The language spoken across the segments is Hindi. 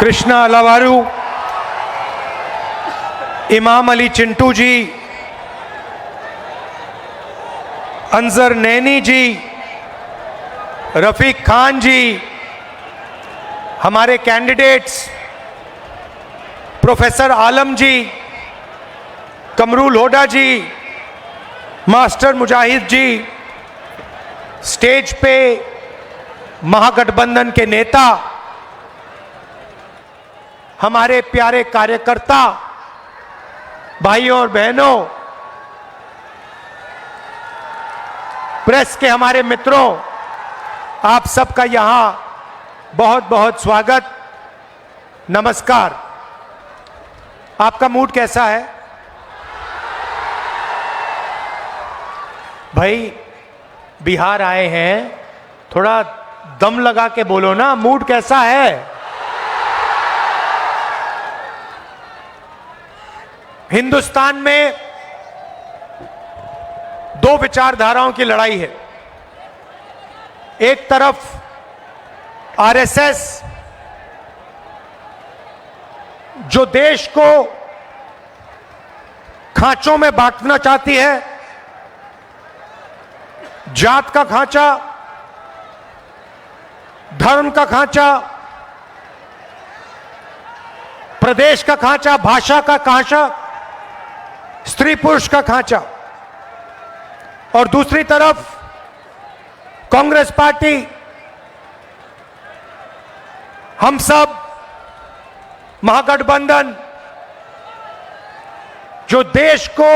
कृष्णा अलावारू, इमाम अली चिंटू जी, अंजर नैनी जी, रफीक खान जी, हमारे कैंडिडेट्स प्रोफेसर आलम जी, कमरुल होडा जी, मास्टर मुजाहिद जी, स्टेज पे महागठबंधन के नेता, हमारे प्यारे कार्यकर्ता भाइयों और बहनों, प्रेस के हमारे मित्रों, आप सबका यहां बहुत बहुत स्वागत, नमस्कार। आपका मूड कैसा है भाई? बिहार आए हैं, थोड़ा दम लगा के बोलो ना, मूड कैसा है? हिंदुस्तान में दो विचारधाराओं की लड़ाई है। एक तरफ आरएसएस जो देश को खांचों में बांटना चाहती है, जात का खांचा, धर्म का खांचा, प्रदेश का खांचा, भाषा का खांचा, स्त्री पुरुष का खांचा, और दूसरी तरफ कांग्रेस पार्टी, हम सब महागठबंधन जो देश को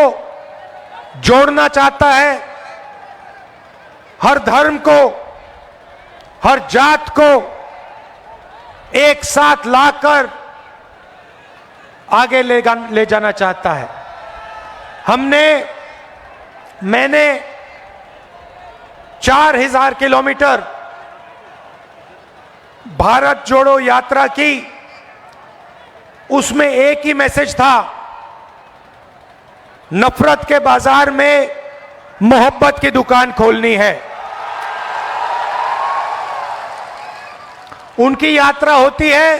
जोड़ना चाहता है, हर धर्म को, हर जात को एक साथ लाकर आगे ले जाना चाहता है। मैंने 4000 किलोमीटर भारत जोड़ो यात्रा की, उसमें एक ही मैसेज था, नफरत के बाजार में मोहब्बत की दुकान खोलनी है। उनकी यात्रा होती है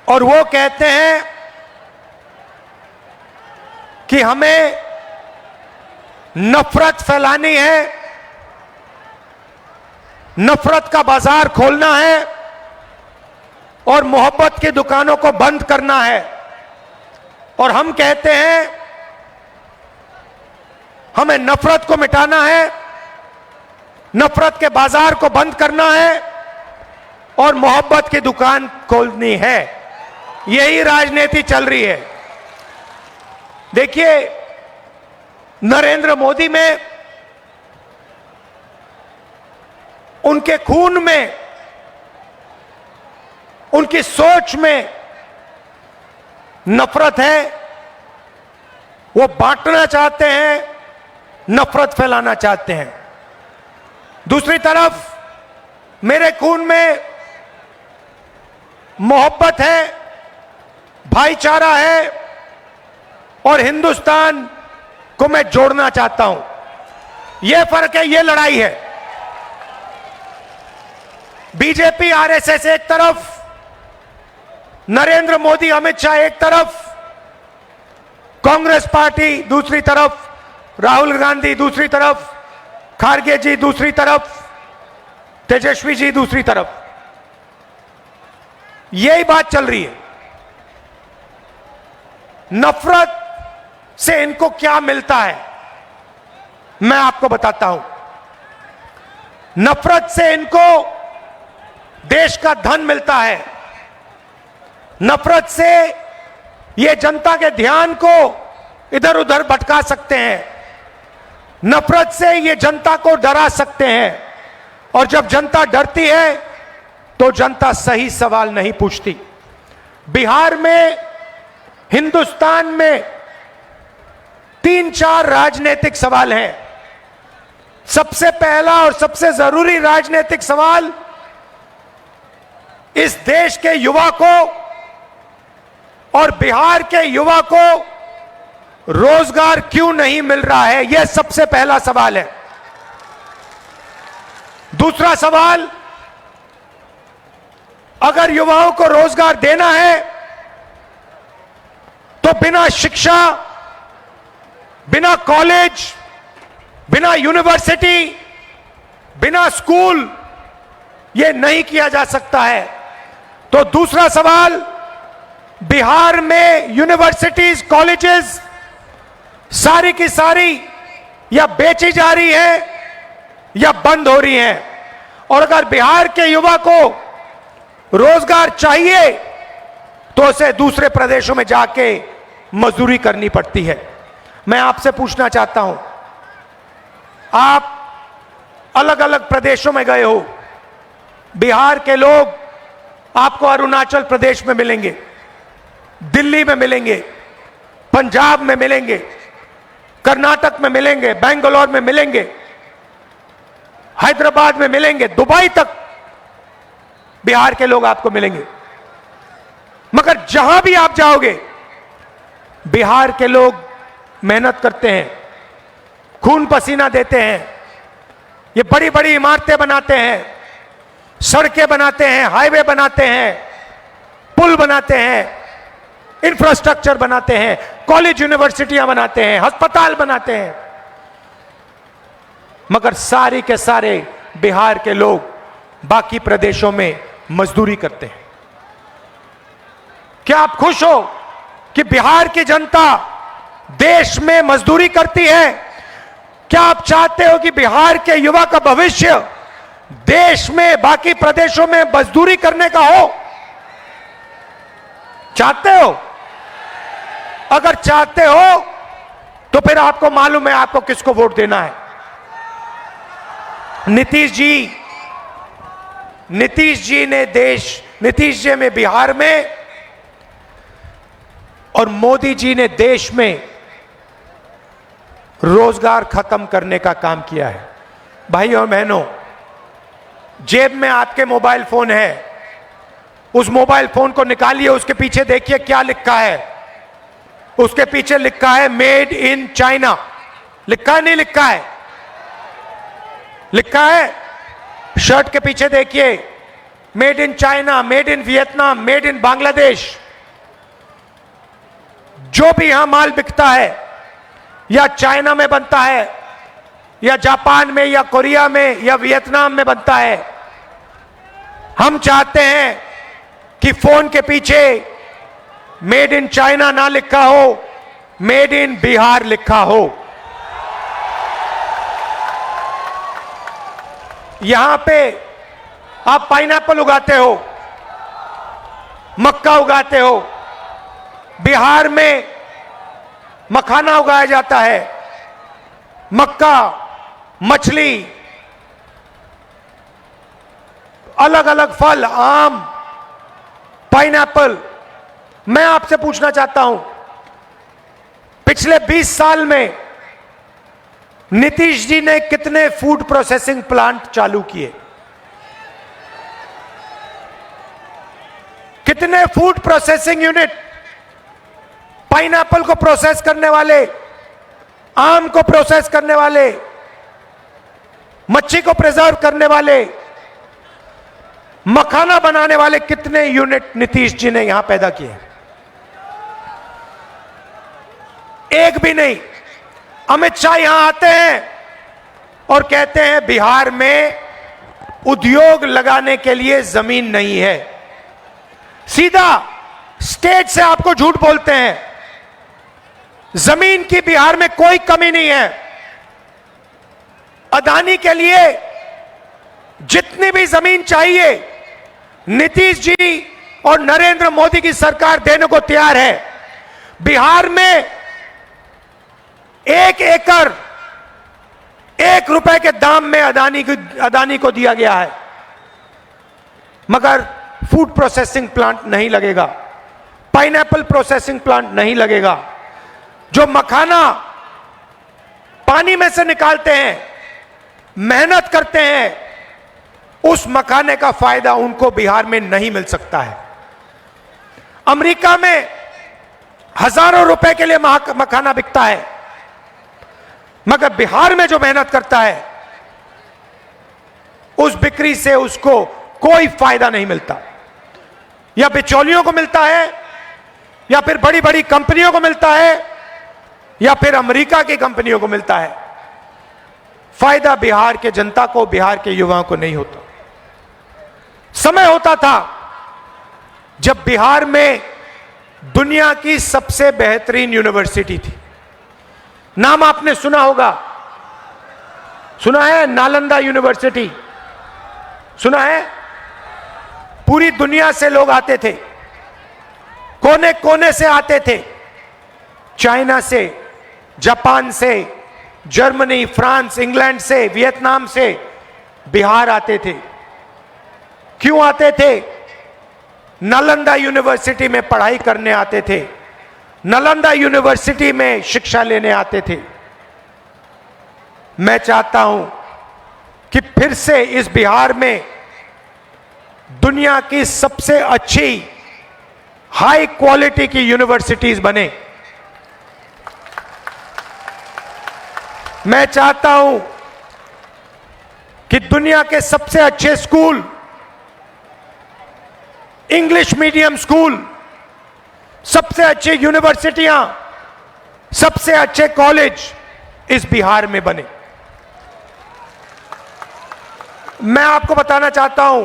और वो कहते हैं कि हमें नफरत फैलानी है, नफरत का बाजार खोलना है और मोहब्बत की दुकानों को बंद करना है। और हम कहते हैं हमें नफरत को मिटाना है, नफरत के बाजार को बंद करना है और मोहब्बत की दुकान खोलनी है। यही राजनीति चल रही है। देखिए, नरेंद्र मोदी में, उनके खून में, उनकी सोच में नफरत है। वो बांटना चाहते हैं, नफरत फैलाना चाहते हैं। दूसरी तरफ मेरे खून में मोहब्बत है, भाईचारा है और हिंदुस्तान को मैं जोड़ना चाहता हूं। यह फर्क है, यह लड़ाई है। बीजेपी आरएसएस एक तरफ, नरेंद्र मोदी अमित शाह एक तरफ, कांग्रेस पार्टी दूसरी तरफ, राहुल गांधी दूसरी तरफ, खारगे जी दूसरी तरफ, तेजस्वी जी दूसरी तरफ। यही बात चल रही है। नफरत से इनको क्या मिलता है, मैं आपको बताता हूं। नफरत से इनको देश का धन मिलता है। नफरत से ये जनता के ध्यान को इधर उधर भटका सकते हैं। नफरत से ये जनता को डरा सकते हैं। और जब जनता डरती है तो जनता सही सवाल नहीं पूछती। बिहार में, हिंदुस्तान में 3-4 राजनीतिक सवाल हैं। सबसे पहला और सबसे जरूरी राजनीतिक सवाल, इस देश के युवा को और बिहार के युवा को रोजगार क्यों नहीं मिल रहा है, यह सबसे पहला सवाल है। दूसरा सवाल, अगर युवाओं को रोजगार देना है तो बिना शिक्षा, बिना कॉलेज, बिना यूनिवर्सिटी, बिना स्कूल यह नहीं किया जा सकता है। तो दूसरा सवाल, बिहार में यूनिवर्सिटीज, कॉलेजेस सारी की सारी या बेची जा रही है या बंद हो रही हैं। और अगर बिहार के युवा को रोजगार चाहिए तो उसे दूसरे प्रदेशों में जाके मजदूरी करनी पड़ती है। मैं आपसे पूछना चाहता हूं, आप अलग अलग प्रदेशों में गए हो, बिहार के लोग आपको अरुणाचल प्रदेश में मिलेंगे, दिल्ली में मिलेंगे, पंजाब में मिलेंगे, कर्नाटक में मिलेंगे, बेंगलोर में मिलेंगे, हैदराबाद में मिलेंगे, दुबई तक बिहार के लोग आपको मिलेंगे। मगर जहां भी आप जाओगे, बिहार के लोग मेहनत करते हैं, खून पसीना देते हैं, ये बड़ी बड़ी इमारतें बनाते हैं, सड़कें बनाते हैं, हाईवे बनाते हैं, पुल बनाते हैं, इंफ्रास्ट्रक्चर बनाते हैं, कॉलेज यूनिवर्सिटियां बनाते हैं, अस्पताल बनाते हैं। मगर सारे के सारे बिहार के लोग बाकी प्रदेशों में मजदूरी करते हैं। क्या आप खुश हो कि बिहार की जनता देश में मजदूरी करती है? क्या आप चाहते हो कि बिहार के युवा का भविष्य देश में बाकी प्रदेशों में मजदूरी करने का हो? चाहते हो? अगर चाहते हो तो फिर आपको मालूम है आपको किसको वोट देना है। नीतीश जी ने बिहार में और मोदी जी ने देश में रोजगार खत्म करने का काम किया है। भाई और बहनों, जेब में आपके मोबाइल फोन है, उस मोबाइल फोन को निकालिए, उसके पीछे देखिए क्या लिखा है। उसके पीछे लिखा है मेड इन चाइना। लिखा है नहीं लिखा है? लिखा है। शर्ट के पीछे देखिए made in China, made in Vietnam, made in Bangladesh. जो भी यहां माल बिकता है या चाइना में बनता है या जापान में या कोरिया में या वियतनाम में बनता है। हम चाहते हैं कि फोन के पीछे मेड इन चाइना ना लिखा हो, मेड इन बिहार लिखा हो। यहां पे आप पाइनएप्पल उगाते हो, मक्का उगाते हो, बिहार में मखाना उगाया जाता है, मक्का, मछली, अलग अलग फल, आम, पाइनएप्पल। मैं आपसे पूछना चाहता हूं, पिछले 20 साल में नीतीश जी ने कितने फूड प्रोसेसिंग प्लांट चालू किए? कितने फूड प्रोसेसिंग यूनिट? पाइनएप्पल को प्रोसेस करने वाले, आम को प्रोसेस करने वाले, मच्छी को प्रिजर्व करने वाले, मखाना बनाने वाले कितने यूनिट नीतीश जी ने यहां पैदा किए? एक भी नहीं। अमित शाह यहां आते हैं और कहते हैं बिहार में उद्योग लगाने के लिए जमीन नहीं है। सीधा स्टेट से आपको झूठ बोलते हैं। जमीन की बिहार में कोई कमी नहीं है। अदानी के लिए जितनी भी जमीन चाहिए नीतीश जी और नरेंद्र मोदी की सरकार देने को तैयार है। बिहार में 1 एकड़ 1 रुपए के दाम में अदानी को दिया गया है। मगर फूड प्रोसेसिंग प्लांट नहीं लगेगा, पाइनएप्पल प्रोसेसिंग प्लांट नहीं लगेगा। जो मखाना पानी में से निकालते हैं, मेहनत करते हैं, उस मखाने का फायदा उनको बिहार में नहीं मिल सकता है। अमेरिका में हजारों रुपए के लिए मखाना बिकता है, मगर बिहार में जो मेहनत करता है उस बिक्री से उसको कोई फायदा नहीं मिलता। या बिचौलियों को मिलता है, या फिर बड़ी बड़ी कंपनियों को मिलता है, या फिर अमेरिका की कंपनियों को मिलता है। फायदा बिहार के जनता को, बिहार के युवाओं को नहीं होता। समय होता था जब बिहार में दुनिया की सबसे बेहतरीन यूनिवर्सिटी थी। नाम आपने सुना होगा, सुना है? नालंदा यूनिवर्सिटी सुना है? पूरी दुनिया से लोग आते थे, कोने कोने से आते थे। चाइना से, जापान से, जर्मनी, फ्रांस, इंग्लैंड से, वियतनाम से बिहार आते थे। क्यों आते थे? नालंदा यूनिवर्सिटी में पढ़ाई करने आते थे, नालंदा यूनिवर्सिटी में शिक्षा लेने आते थे। मैं चाहता हूं कि फिर से इस बिहार में दुनिया की सबसे अच्छी हाई क्वालिटी की यूनिवर्सिटीज बने। मैं चाहता हूं कि दुनिया के सबसे अच्छे स्कूल, इंग्लिश मीडियम स्कूल, सबसे अच्छी यूनिवर्सिटियां, सबसे अच्छे कॉलेज इस बिहार में बने। मैं आपको बताना चाहता हूं,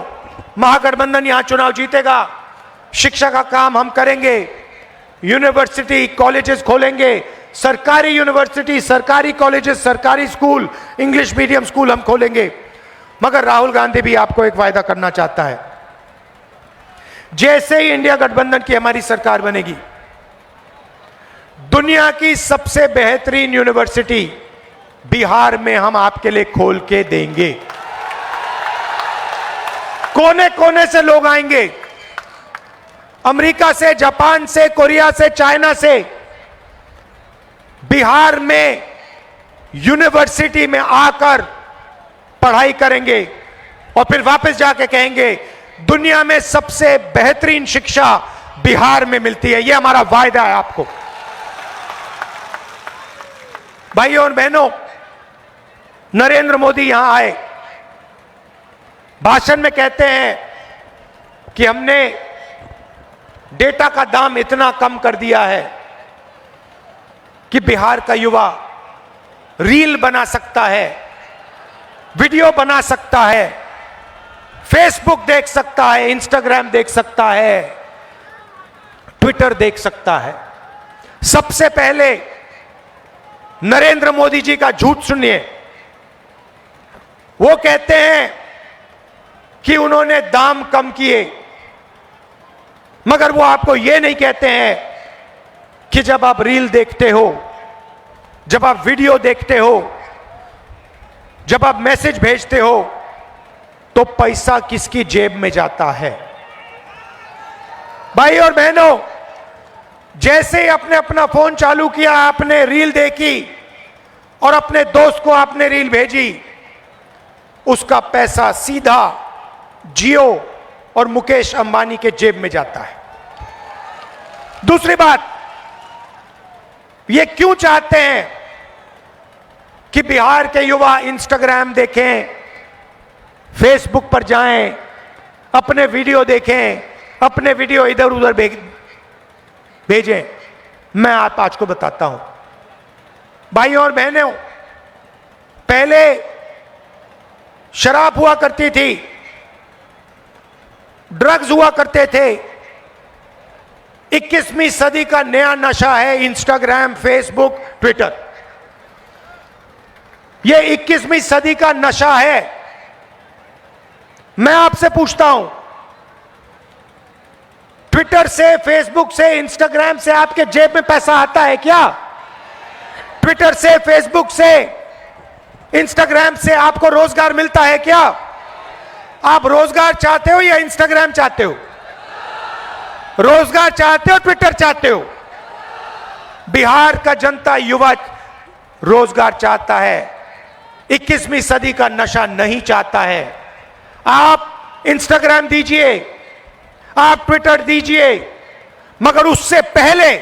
महागठबंधन यहां चुनाव जीतेगा, शिक्षा का काम हम करेंगे, यूनिवर्सिटी कॉलेजेस खोलेंगे, सरकारी यूनिवर्सिटी, सरकारी कॉलेजेस, सरकारी स्कूल, इंग्लिश मीडियम स्कूल हम खोलेंगे। मगर राहुल गांधी भी आपको एक वायदा करना चाहता है, जैसे ही इंडिया गठबंधन की हमारी सरकार बनेगी, दुनिया की सबसे बेहतरीन यूनिवर्सिटी बिहार में हम आपके लिए खोल के देंगे। कोने कोने से लोग आएंगे, अमेरिका से, जापान से, कोरिया से, चाइना से बिहार में यूनिवर्सिटी में आकर पढ़ाई करेंगे और फिर वापस जाके कहेंगे दुनिया में सबसे बेहतरीन शिक्षा बिहार में मिलती है। यह हमारा वायदा है आपको। भाइयों और बहनों, नरेंद्र मोदी यहां आए, भाषण में कहते हैं कि हमने डेटा का दाम इतना कम कर दिया है कि बिहार का युवा रील बना सकता है, वीडियो बना सकता है, फेसबुक देख सकता है, इंस्टाग्राम देख सकता है, ट्विटर देख सकता है। सबसे पहले नरेंद्र मोदी जी का झूठ सुनिए। वो कहते हैं कि उन्होंने दाम कम किए, मगर वो आपको यह नहीं कहते हैं कि जब आप रील देखते हो, जब आप वीडियो देखते हो, जब आप मैसेज भेजते हो, तो पैसा किसकी जेब में जाता है। भाई और बहनों, जैसे ही आपने अपना फोन चालू किया, आपने रील देखी और अपने दोस्त को आपने रील भेजी, उसका पैसा सीधा जियो और मुकेश अंबानी के जेब में जाता है। दूसरी बात, ये क्यों चाहते हैं कि बिहार के युवा इंस्टाग्राम देखें, फेसबुक पर जाएं, अपने वीडियो देखें, अपने वीडियो इधर उधर भेजें? मैं आप आज को बताता हूं। भाइयों और बहनों, पहले शराब हुआ करती थी, ड्रग्स हुआ करते थे। 21वीं सदी का नया नशा है इंस्टाग्राम, फेसबुक, ट्विटर। यह 21वीं सदी का नशा है। मैं आपसे पूछता हूं, ट्विटर से, फेसबुक से, इंस्टाग्राम से आपके जेब में पैसा आता है क्या? ट्विटर से, फेसबुक से, इंस्टाग्राम से आपको रोजगार मिलता है क्या? आप रोजगार चाहते हो या इंस्टाग्राम चाहते हो? रोजगार चाहते हो, ट्विटर चाहते हो? बिहार का जनता, युवा रोजगार चाहता है, 21वीं सदी का नशा नहीं चाहता है। आप इंस्टाग्राम दीजिए, आप ट्विटर दीजिए, मगर उससे पहले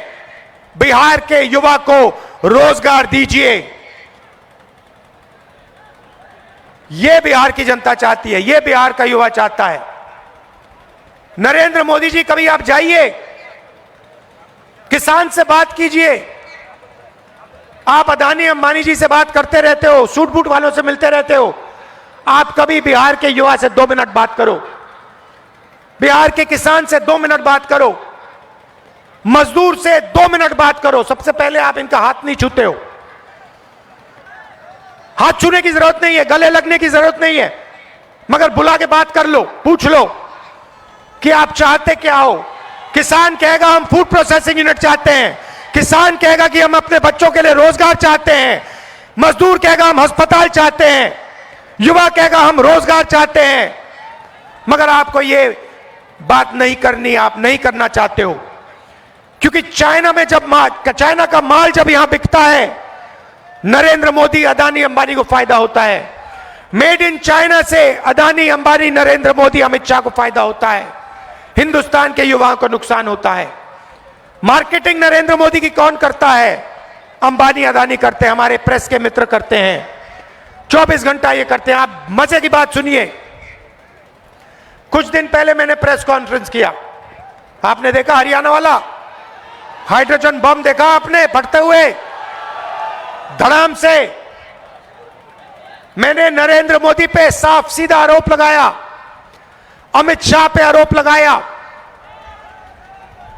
बिहार के युवा को रोजगार दीजिए। यह बिहार की जनता चाहती है, यह बिहार का युवा चाहता है। नरेंद्र मोदी जी, कभी आप जाइए, किसान से बात कीजिए। आप अदानी अंबानी जी से बात करते रहते हो, सूट बूट वालों से मिलते रहते हो। आप कभी बिहार के युवा से 2 मिनट बात करो, बिहार के किसान से 2 मिनट बात करो, मजदूर से 2 मिनट बात करो। सबसे पहले आप इनका हाथ नहीं छूते हो। हाथ छूने की जरूरत नहीं है, गले लगने की जरूरत नहीं है, मगर बुला के बात कर लो, पूछ लो कि आप चाहते क्या हो। किसान कहेगा हम फूड प्रोसेसिंग यूनिट चाहते हैं, किसान कहेगा कि हम अपने बच्चों के लिए रोजगार चाहते हैं, मजदूर कहेगा हम अस्पताल चाहते हैं, युवा कहेगा हम रोजगार चाहते हैं। मगर आपको ये बात नहीं करनी, आप नहीं करना चाहते हो, क्योंकि चाइना में जब चाइना का माल जब यहां बिकता है, नरेंद्र मोदी, अदानी अंबानी को फायदा होता है। मेड इन चाइना से अदानी अंबानी, नरेंद्र मोदी, अमित शाह को फायदा होता है, हिंदुस्तान के युवाओं को नुकसान होता है। मार्केटिंग नरेंद्र मोदी की कौन करता है? अंबानी अदानी करते हैं, हमारे प्रेस के मित्र करते हैं, 24 घंटा ये करते हैं। आप मजे की बात सुनिए, कुछ दिन पहले मैंने प्रेस कॉन्फ्रेंस किया, आपने देखा हरियाणा वाला हाइड्रोजन बम देखा आपने फटते हुए धड़ाम से। मैंने नरेंद्र मोदी पे साफ सीधा आरोप लगाया, अमित शाह पे आरोप लगाया,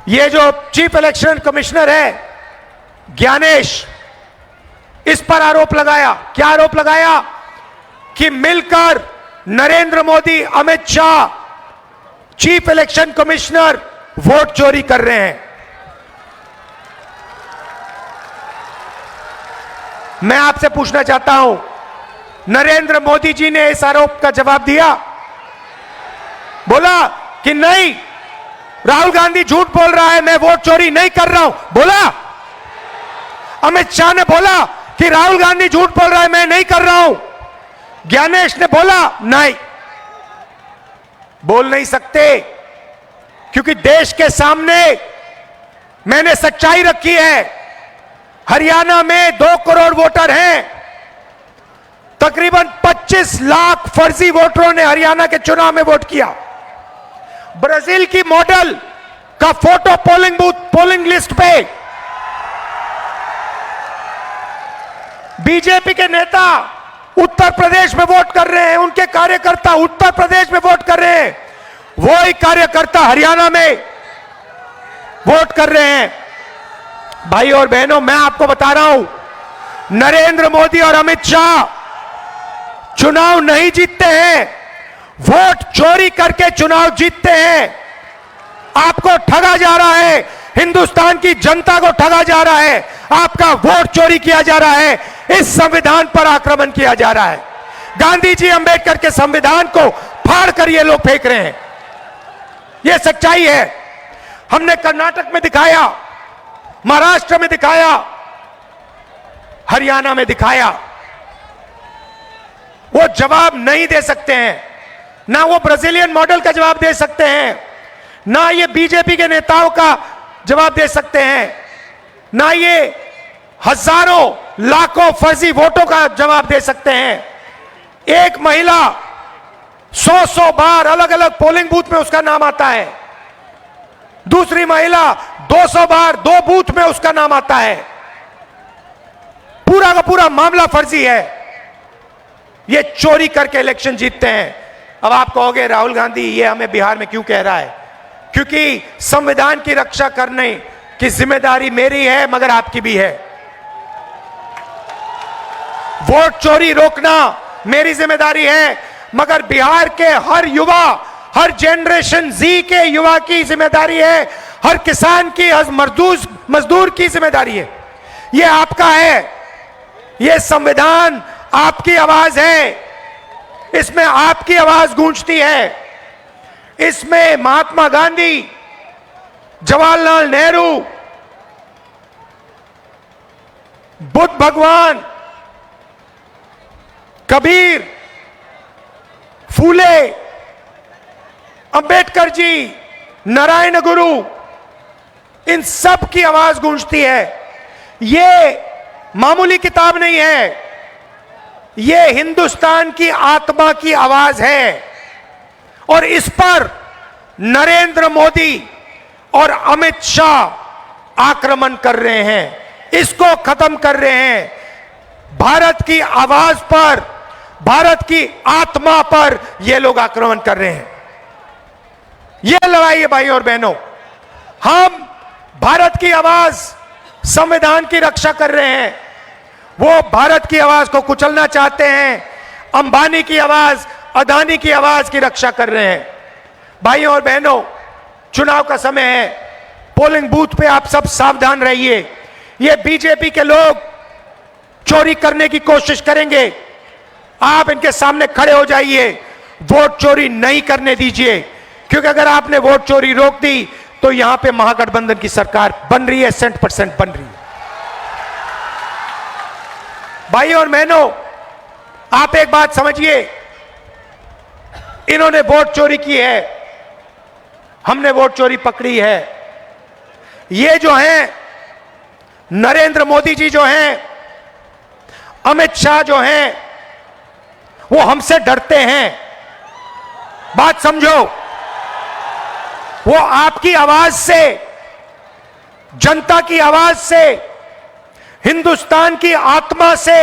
ये जो चीफ इलेक्शन कमिश्नर है ज्ञानेश, इस पर आरोप लगाया। क्या आरोप लगाया? कि मिलकर Narendra Modi, Amit Shah, chief election commissioner vote चोरी कर रहे हैं। मैं आपसे पूछना चाहता हूं, नरेंद्र मोदी जी ने इस आरोप का जवाब दिया? बोला कि नहीं, राहुल गांधी झूठ बोल रहा है, मैं वोट चोरी नहीं कर रहा हूं, बोला? अमित शाह ने बोला कि राहुल गांधी झूठ बोल रहा है, मैं नहीं कर रहा हूं? ज्ञानेश ने बोला नहीं, बोल नहीं सकते, क्योंकि देश के सामने मैंने सच्चाई रखी है। हरियाणा में 2 करोड़ वोटर हैं, तकरीबन 25 लाख फर्जी वोटरों ने हरियाणा के चुनाव में वोट किया। ब्राजील की मॉडल का photo polling booth, polling list पे बीजेपी के नेता उत्तर प्रदेश में वोट कर रहे हैं, उनके कार्यकर्ता उत्तर प्रदेश में वोट कर रहे हैं, वो ही कार्यकर्ता हरियाणा में वोट कर रहे हैं। भाई और बहनों, मैं आपको बता रहा हूं, नरेंद्र मोदी और अमित शाह चुनाव नहीं जीतते हैं, वोट चोरी करके चुनाव जीतते हैं। आपको ठगा जा रहा है, हिंदुस्तान की जनता को ठगा जा रहा है, आपका वोट चोरी किया जा रहा है, इस संविधान पर आक्रमण किया जा रहा है। गांधी जी, अंबेडकर के संविधान को फाड़ कर ये लोग फेंक रहे हैं, ये सच्चाई है। हमने कर्नाटक में दिखाया, महाराष्ट्र में दिखाया, हरियाणा में दिखाया। वो जवाब नहीं दे सकते हैं, ना वो ब्राजीलियन मॉडल का जवाब दे सकते हैं, ना ये बीजेपी के नेताओं का जवाब दे सकते हैं, ना ये हजारों लाखों फर्जी वोटों का जवाब दे सकते हैं। एक महिला 100 बार अलग अलग पोलिंग बूथ में उसका नाम आता है, दूसरी महिला 200 बार 2 बूथ में उसका नाम आता है। पूरा का पूरा मामला फर्जी है, ये चोरी करके इलेक्शन जीतते हैं। अब आप कहोगे राहुल गांधी ये हमें बिहार में क्यों कह रहा है? क्योंकि संविधान की रक्षा करने की जिम्मेदारी मेरी है, मगर आपकी भी है। वोट चोरी रोकना मेरी जिम्मेदारी है, मगर बिहार के हर युवा, हर जनरेशन जी के युवा की जिम्मेदारी है, हर किसान की, हर मजदूर की जिम्मेदारी है। ये आपका है, ये संविधान आपकी आवाज है, इसमें आपकी आवाज गूंजती है। इसमें महात्मा गांधी, जवाहरलाल नेहरू, बुद्ध भगवान, कबीर, फूले, अंबेडकर जी, नारायण गुरु, इन सब की आवाज गूंजती है। ये मामूली किताब नहीं है, ये हिंदुस्तान की आत्मा की आवाज है, और इस पर नरेंद्र मोदी और अमित शाह आक्रमण कर रहे हैं, इसको खत्म कर रहे हैं। भारत की आवाज पर, भारत की आत्मा पर ये लोग आक्रमण कर रहे हैं। ये लड़ाई है भाई और बहनों। हम भारत की आवाज, संविधान की रक्षा कर रहे हैं, वो भारत की आवाज को कुचलना चाहते हैं। अंबानी की आवाज, अदानी की आवाज की रक्षा कर रहे हैं। भाइयों और बहनों, चुनाव का समय है, पोलिंग बूथ पे आप सब सावधान रहिए। ये बीजेपी के लोग चोरी करने की कोशिश करेंगे, आप इनके सामने खड़े हो जाइए, वोट चोरी नहीं करने दीजिए, क्योंकि अगर आपने वोट चोरी रोक दी तो यहां पे महागठबंधन की सरकार बन रही है, 100% बन रही है। भाइयों और बहनों, आप एक बात समझिए, इन्होंने वोट चोरी की है, हमने वोट चोरी पकड़ी है। ये जो हैं नरेंद्र मोदी जी जो हैं, अमित शाह जो हैं, वो हमसे डरते हैं। बात समझो, वो आपकी आवाज से, जनता की आवाज से, हिंदुस्तान की आत्मा से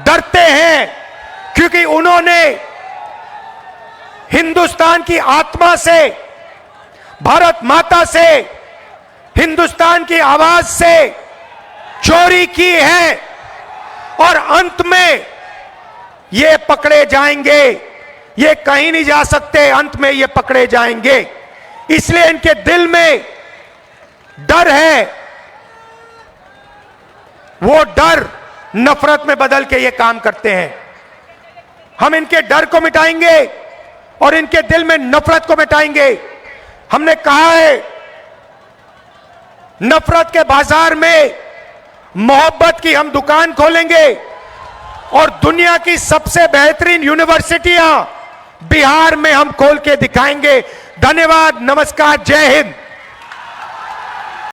डरते हैं, क्योंकि उन्होंने हिंदुस्तान की आत्मा से, भारत माता से, हिंदुस्तान की आवाज से चोरी की है और अंत में ये पकड़े जाएंगे। ये कहीं नहीं जा सकते, अंत में ये पकड़े जाएंगे। इसलिए इनके दिल में डर है, वो डर नफरत में बदल के ये काम करते हैं। हम इनके डर को मिटाएंगे और इनके दिल में नफरत को मिटाएंगे। हमने कहा है, नफरत के बाजार में मोहब्बत की हम दुकान खोलेंगे और दुनिया की सबसे बेहतरीन यूनिवर्सिटियां बिहार में हम खोल के दिखाएंगे। धन्यवाद, नमस्कार, जय हिंद।